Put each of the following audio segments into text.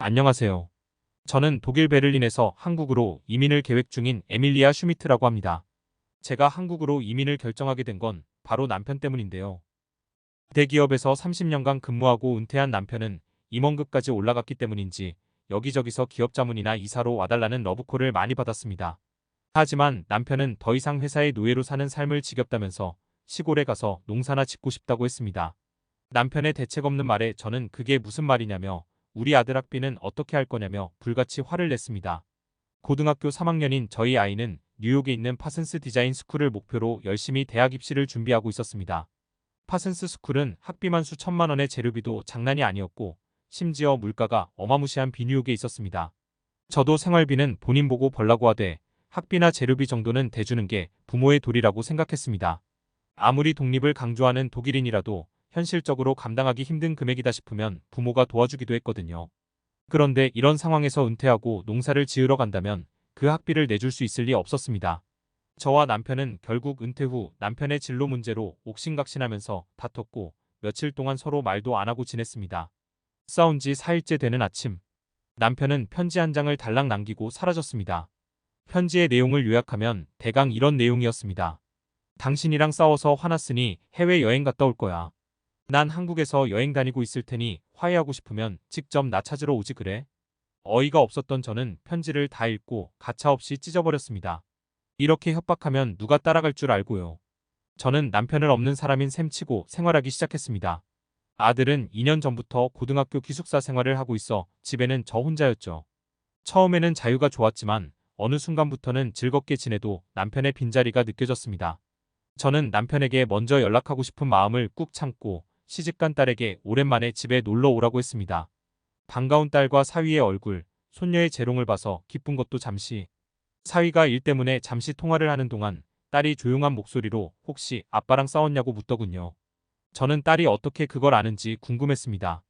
안녕하세요. 저는 독일 베를린에서 한국으로 이민을 계획 중인 에밀리아 슈미트라고 합니다. 제가 한국으로 이민을 결정하게 된 건 바로 남편 때문인데요. 대기업에서 30년간 근무하고 은퇴한 남편은 임원급까지 올라갔기 때문인지 여기저기서 기업 자문이나 이사로 와달라는 러브콜을 많이 받았습니다. 하지만 남편은 더 이상 회사의 노예로 사는 삶을 지겹다면서 시골에 가서 농사나 짓고 싶다고 했습니다. 남편의 대책 없는 말에 저는 그게 무슨 말이냐며 우리 아들 학비는 어떻게 할 거냐며 불같이 화를 냈습니다. 고등학교 3학년인 저희 아이는 뉴욕에 있는 파슨스 디자인 스쿨을 목표로 열심히 대학 입시를 준비하고 있었습니다. 파슨스 스쿨은 학비만 수천만 원의 재료비도 장난이 아니었고 심지어 물가가 어마무시한 비뉴욕에 있었습니다. 저도 생활비는 본인 보고 벌라고 하되 학비나 재료비 정도는 대주는 게 부모의 도리라고 생각했습니다. 아무리 독립을 강조하는 독일인이라도 현실적으로 감당하기 힘든 금액이다 싶으면 부모가 도와주기도 했거든요. 그런데 이런 상황에서 은퇴하고 농사를 지으러 간다면 그 학비를 내줄 수 있을 리 없었습니다. 저와 남편은 결국 은퇴 후 남편의 진로 문제로 옥신각신하면서 다퉜고 며칠 동안 서로 말도 안 하고 지냈습니다. 싸운 지 4일째 되는 아침, 남편은 편지 한 장을 달랑 남기고 사라졌습니다. 편지의 내용을 요약하면 대강 이런 내용이었습니다. 당신이랑 싸워서 화났으니 해외여행 갔다 올 거야. 난 한국에서 여행 다니고 있을 테니 화해하고 싶으면 직접 나 찾으러 오지 그래? 어이가 없었던 저는 편지를 다 읽고 가차없이 찢어버렸습니다. 이렇게 협박하면 누가 따라갈 줄 알고요. 저는 남편을 없는 사람인 셈 치고 생활하기 시작했습니다. 아들은 2년 전부터 고등학교 기숙사 생활을 하고 있어 집에는 저 혼자였죠. 처음에는 자유가 좋았지만 어느 순간부터는 즐겁게 지내도 남편의 빈자리가 느껴졌습니다. 저는 남편에게 먼저 연락하고 싶은 마음을 꾹 참고 시집간 딸에게 오랜만에 집에 놀러 오라고 했습니다. 반가운 딸과 사위의 얼굴, 손녀의 재롱을 봐서 기쁜 것도 잠시. 사위가 일 때문에 잠시 통화를 하는 동안 딸이 조용한 목소리로 혹시 아빠랑 싸웠냐고 묻더군요. 저는 딸이 어떻게 그걸 아는지 궁금했습니다.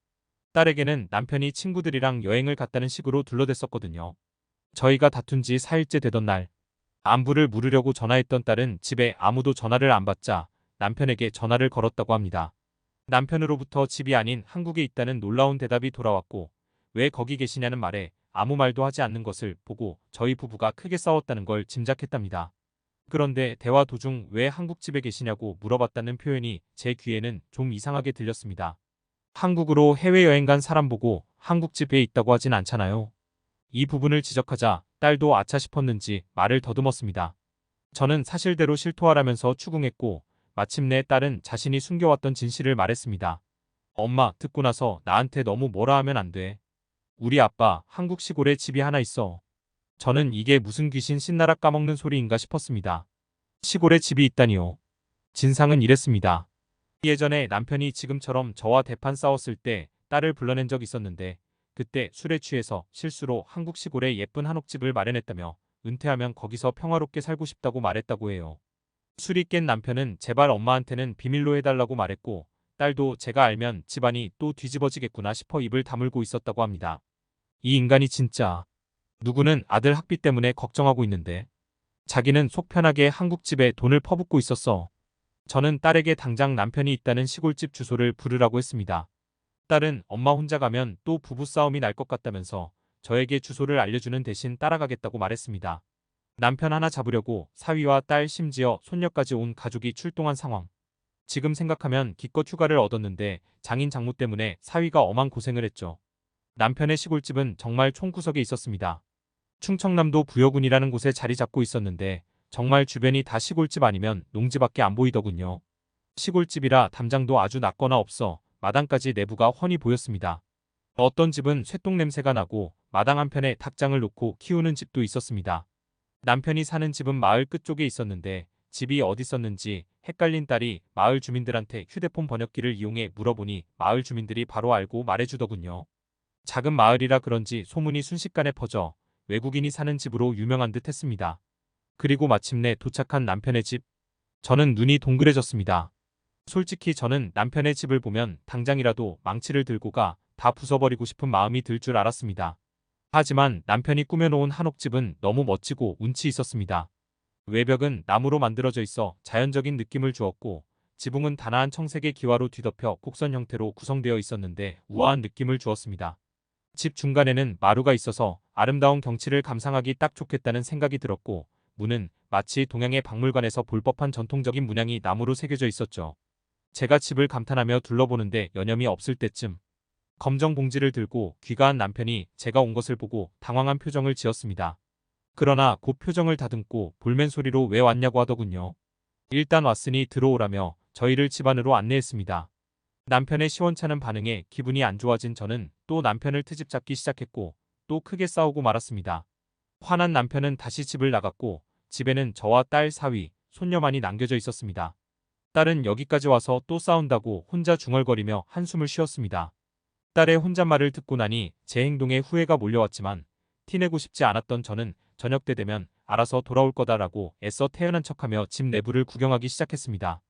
딸에게는 남편이 친구들이랑 여행을 갔다는 식으로 둘러댔었거든요. 저희가 다툰 지 4일째 되던 날, 안부를 물으려고 전화했던 딸은 집에 아무도 전화를 안 받자 남편에게 전화를 걸었다고 합니다. 남편으로부터 집이 아닌 한국에 있다는 놀라운 대답이 돌아왔고 왜 거기 계시냐는 말에 아무 말도 하지 않는 것을 보고 저희 부부가 크게 싸웠다는 걸 짐작했답니다. 그런데 대화 도중 왜 한국집에 계시냐고 물어봤다는 표현이 제 귀에는 좀 이상하게 들렸습니다. 한국으로 해외여행 간 사람 보고 한국집에 있다고 하진 않잖아요. 이 부분을 지적하자 딸도 아차 싶었는지 말을 더듬었습니다. 저는 사실대로 실토하라면서 추궁했고 마침내 딸은 자신이 숨겨왔던 진실을 말했습니다. 엄마, 듣고 나서 나한테 너무 뭐라 하면 안 돼. 우리 아빠 한국 시골에 집이 하나 있어. 저는 이게 무슨 귀신 신나라 까먹는 소리인가 싶었습니다. 시골에 집이 있다니요. 진상은 이랬습니다. 예전에 남편이 지금처럼 저와 대판 싸웠을 때 딸을 불러낸 적 있었는데 그때 술에 취해서 실수로 한국 시골에 예쁜 한옥집을 마련했다며 은퇴하면 거기서 평화롭게 살고 싶다고 말했다고 해요. 술이 깬 남편은 제발 엄마한테는 비밀로 해달라고 말했고 딸도 제가 알면 집안이 또 뒤집어지겠구나 싶어 입을 다물고 있었다고 합니다. 이 인간이 진짜 누구는 아들 학비 때문에 걱정하고 있는데 자기는 속 편하게 한국집에 돈을 퍼붓고 있었어. 저는 딸에게 당장 남편이 있다는 시골집 주소를 부르라고 했습니다. 딸은 엄마 혼자 가면 또 부부싸움이 날 것 같다면서 저에게 주소를 알려주는 대신 따라가겠다고 말했습니다. 남편 하나 잡으려고 사위와 딸 심지어 손녀까지 온 가족이 출동한 상황. 지금 생각하면 기껏 휴가를 얻었는데 장인 장모 때문에 사위가 엄한 고생을 했죠. 남편의 시골집은 정말 총구석에 있었습니다. 충청남도 부여군이라는 곳에 자리 잡고 있었는데 정말 주변이 다 시골집 아니면 농지밖에 안 보이더군요. 시골집이라 담장도 아주 낮거나 없어 마당까지 내부가 훤히 보였습니다. 어떤 집은 쇠똥 냄새가 나고 마당 한편에 닭장을 놓고 키우는 집도 있었습니다. 남편이 사는 집은 마을 끝쪽에 있었는데 집이 어디 있었는지 헷갈린 딸이 마을 주민들한테 휴대폰 번역기를 이용해 물어보니 마을 주민들이 바로 알고 말해주더군요. 작은 마을이라 그런지 소문이 순식간에 퍼져 외국인이 사는 집으로 유명한 듯 했습니다. 그리고 마침내 도착한 남편의 집. 저는 눈이 동그래졌습니다. 솔직히 저는 남편의 집을 보면 당장이라도 망치를 들고 가 다 부숴버리고 싶은 마음이 들 줄 알았습니다. 하지만 남편이 꾸며놓은 한옥집은 너무 멋지고 운치 있었습니다. 외벽은 나무로 만들어져 있어 자연적인 느낌을 주었고 지붕은 단아한 청색의 기와로 뒤덮여 곡선 형태로 구성되어 있었는데 우아한 느낌을 주었습니다. 집 중간에는 마루가 있어서 아름다운 경치를 감상하기 딱 좋겠다는 생각이 들었고, 문은 마치 동양의 박물관에서 볼 법한 전통적인 문양이 나무로 새겨져 있었죠. 제가 집을 감탄하며 둘러보는데 여념이 없을 때쯤 검정 봉지를 들고 귀가한 남편이 제가 온 것을 보고 당황한 표정을 지었습니다. 그러나 곧 표정을 다듬고 볼멘 소리로 왜 왔냐고 하더군요. 일단 왔으니 들어오라며 저희를 집 안으로 안내했습니다. 남편의 시원찮은 반응에 기분이 안 좋아진 저는 또 남편을 트집 잡기 시작했고 또 크게 싸우고 말았습니다. 화난 남편은 다시 집을 나갔고 집에는 저와 딸 사위, 손녀만이 남겨져 있었습니다. 딸은 여기까지 와서 또 싸운다고 혼자 중얼거리며 한숨을 쉬었습니다. 딸의 혼잣말을 듣고 나니 제 행동에 후회가 몰려왔지만 티내고 싶지 않았던 저는 저녁 때 되면 알아서 돌아올 거다라고 애써 태연한 척하며 집 내부를 구경하기 시작했습니다.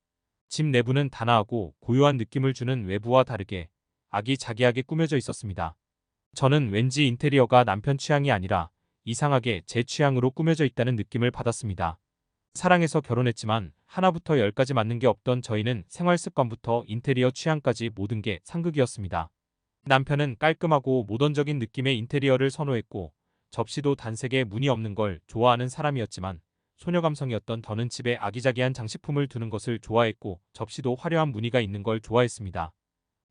집 내부는 단아하고 고요한 느낌을 주는 외부와 다르게 아기자기하게 꾸며져 있었습니다. 저는 왠지 인테리어가 남편 취향이 아니라 이상하게 제 취향으로 꾸며져 있다는 느낌을 받았습니다. 사랑해서 결혼했지만 하나부터 열까지 맞는 게 없던 저희는 생활 습관부터 인테리어 취향까지 모든 게 상극이었습니다. 남편은 깔끔하고 모던적인 느낌의 인테리어를 선호했고 접시도 단색에 무늬 없는 걸 좋아하는 사람이었지만 소녀 감성이었던 저는 집에 아기자기한 장식품을 두는 것을 좋아했고 접시도 화려한 무늬가 있는 걸 좋아했습니다.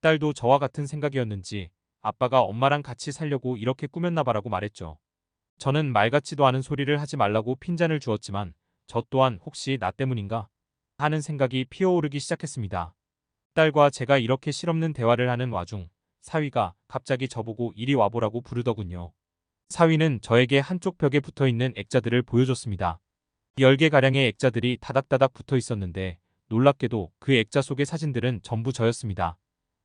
딸도 저와 같은 생각이었는지 아빠가 엄마랑 같이 살려고 이렇게 꾸몄나 봐라고 말했죠. 저는 말 같지도 않은 소리를 하지 말라고 핀잔을 주었지만 저 또한 혹시 나 때문인가 하는 생각이 피어오르기 시작했습니다. 딸과 제가 이렇게 실없는 대화를 하는 와중 사위가 갑자기 저보고 이리 와보라고 부르더군요. 사위는 저에게 한쪽 벽에 붙어있는 액자들을 보여줬습니다. 10개가량의 액자들이 다닥다닥 붙어 있었는데 놀랍게도 그 액자 속의 사진들은 전부 저였습니다.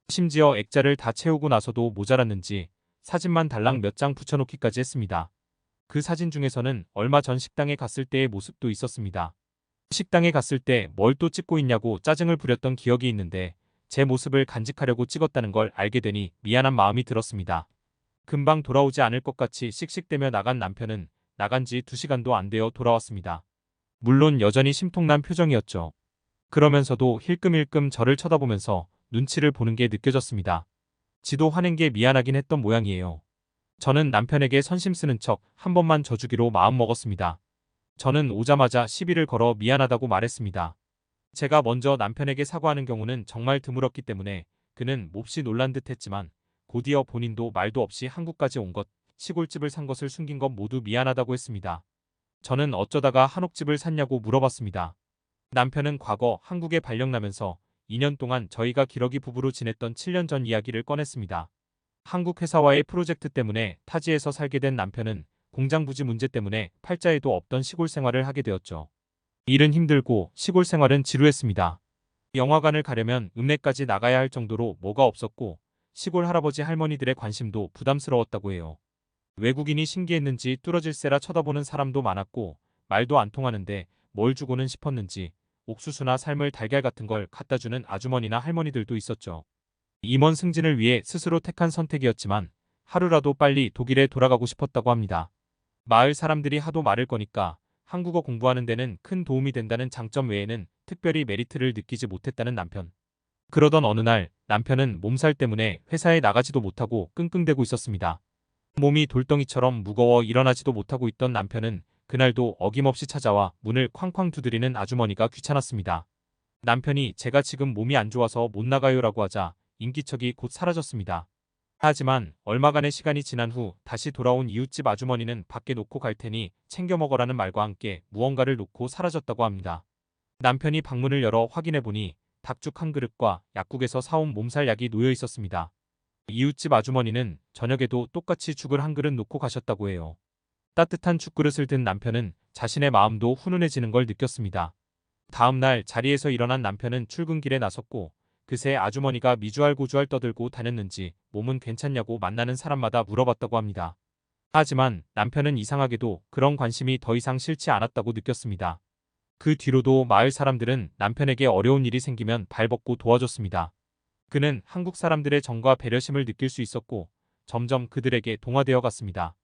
심지어 액자를 다 채우고 나서도 모자랐는지 사진만 달랑 몇 장 붙여놓기까지 했습니다. 그 사진 중에서는 얼마 전 식당에 갔을 때의 모습도 있었습니다. 식당에 갔을 때 뭘 또 찍고 있냐고 짜증을 부렸던 기억이 있는데 제 모습을 간직하려고 찍었다는 걸 알게 되니 미안한 마음이 들었습니다. 금방 돌아오지 않을 것 같이 씩씩대며 나간 남편은 나간 지 2시간도 안 되어 돌아왔습니다. 물론 여전히 심통난 표정이었죠. 그러면서도 힐끔힐끔 저를 쳐다보면서 눈치를 보는 게 느껴졌습니다. 지도 화낸 게 미안하긴 했던 모양이에요. 저는 남편에게 선심 쓰는 척 한 번만 져주기로 마음먹었습니다. 저는 오자마자 시비를 걸어 미안하다고 말했습니다. 제가 먼저 남편에게 사과하는 경우는 정말 드물었기 때문에 그는 몹시 놀란 듯 했지만 곧이어 본인도 말도 없이 한국까지 온 것, 시골집을 산 것을 숨긴 것 모두 미안하다고 했습니다. 저는 어쩌다가 한옥집을 샀냐고 물어봤습니다. 남편은 과거 한국에 발령나면서 2년 동안 저희가 기러기 부부로 지냈던 7년 전 이야기를 꺼냈습니다. 한국 회사와의 프로젝트 때문에 타지에서 살게 된 남편은 공장 부지 문제 때문에 팔자에도 없던 시골 생활을 하게 되었죠. 일은 힘들고 시골 생활은 지루했습니다. 영화관을 가려면 읍내까지 나가야 할 정도로 뭐가 없었고 시골 할아버지 할머니들의 관심도 부담스러웠다고 해요. 외국인이 신기했는지 뚫어질세라 쳐다보는 사람도 많았고 말도 안 통하는데 뭘 주고는 싶었는지 옥수수나 삶을 달걀 같은 걸 갖다 주는 아주머니나 할머니들도 있었죠. 임원 승진을 위해 스스로 택한 선택이었지만 하루라도 빨리 독일에 돌아가고 싶었다고 합니다. 마을 사람들이 하도 말을 거니까 한국어 공부하는 데는 큰 도움이 된다는 장점 외에는 특별히 메리트를 느끼지 못했다는 남편. 그러던 어느 날 남편은 몸살 때문에 회사에 나가지도 못하고 끙끙대고 있었습니다. 몸이 돌덩이처럼 무거워 일어나지도 못하고 있던 남편은 그날도 어김없이 찾아와 문을 쾅쾅 두드리는 아주머니가 귀찮았습니다. 남편이 제가 지금 몸이 안 좋아서 못 나가요라고 하자 인기척이 곧 사라졌습니다. 하지만 얼마간의 시간이 지난 후 다시 돌아온 이웃집 아주머니는 밖에 놓고 갈 테니 챙겨 먹어라는 말과 함께 무언가를 놓고 사라졌다고 합니다. 남편이 방문을 열어 확인해 보니 닭죽 한 그릇과 약국에서 사온 몸살 약이 놓여 있었습니다. 이웃집 아주머니는 저녁에도 똑같이 죽을 한 그릇 놓고 가셨다고 해요. 따뜻한 죽그릇을 든 남편은 자신의 마음도 훈훈해지는 걸 느꼈습니다. 다음 날 자리에서 일어난 남편은 출근길에 나섰고 그새 아주머니가 미주알고주알 떠들고 다녔는지 몸은 괜찮냐고 만나는 사람마다 물어봤다고 합니다. 하지만 남편은 이상하게도 그런 관심이 더 이상 싫지 않았다고 느꼈습니다. 그 뒤로도 마을 사람들은 남편에게 어려운 일이 생기면 발벗고 도와줬습니다. 그는 한국 사람들의 정과 배려심을 느낄 수 있었고 점점 그들에게 동화되어 갔습니다.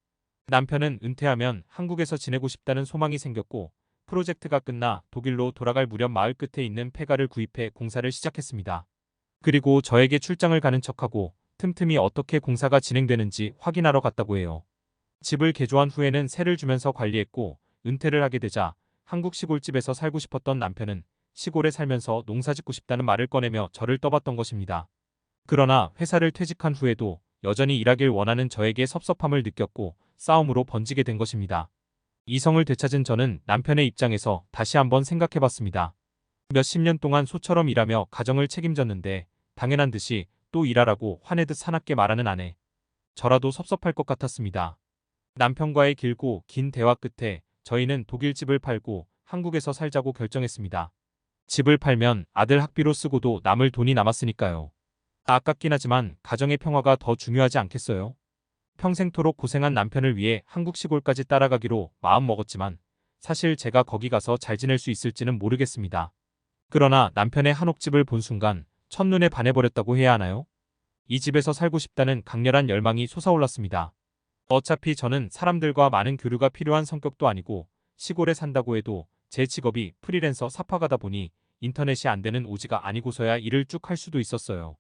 남편은 은퇴하면 한국에서 지내고 싶다는 소망이 생겼고 프로젝트가 끝나 독일로 돌아갈 무렵 마을 끝에 있는 폐가를 구입해 공사를 시작했습니다. 그리고 저에게 출장을 가는 척하고 틈틈이 어떻게 공사가 진행되는지 확인하러 갔다고 해요. 집을 개조한 후에는 세를 주면서 관리했고 은퇴를 하게 되자 한국 시골집에서 살고 싶었던 남편은 시골에 살면서 농사 짓고 싶다는 말을 꺼내며 저를 떠봤던 것입니다. 그러나 회사를 퇴직한 후에도 여전히 일하길 원하는 저에게 섭섭함을 느꼈고 싸움으로 번지게 된 것입니다. 이성을 되찾은 저는 남편의 입장에서 다시 한번 생각해봤습니다. 몇십 년 동안 소처럼 일하며 가정을 책임졌는데 당연한 듯이 또 일하라고 화내듯 사납게 말하는 아내. 저라도 섭섭할 것 같았습니다. 남편과의 길고 긴 대화 끝에 저희는 독일 집을 팔고 한국에서 살자고 결정했습니다. 집을 팔면 아들 학비로 쓰고도 남을 돈이 남았으니까요. 아깝긴 하지만 가정의 평화가 더 중요하지 않겠어요? 평생토록 고생한 남편을 위해 한국 시골까지 따라가기로 마음먹었지만 사실 제가 거기 가서 잘 지낼 수 있을지는 모르겠습니다. 그러나 남편의 한옥집을 본 순간 첫눈에 반해버렸다고 해야 하나요? 이 집에서 살고 싶다는 강렬한 열망이 솟아올랐습니다. 어차피 저는 사람들과 많은 교류가 필요한 성격도 아니고 시골에 산다고 해도 제 직업이 프리랜서 사파가다 보니 인터넷이 안 되는 오지가 아니고서야 일을 쭉 할 수도 있었어요.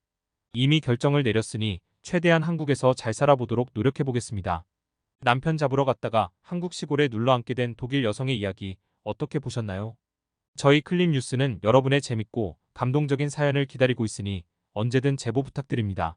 이미 결정을 내렸으니 최대한 한국에서 잘 살아보도록 노력해보겠습니다. 남편 잡으러 갔다가 한국 시골에 눌러앉게 된 독일 여성의 이야기 어떻게 보셨나요? 저희 클립 뉴스는 여러분의 재밌고 감동적인 사연을 기다리고 있으니 언제든 제보 부탁드립니다.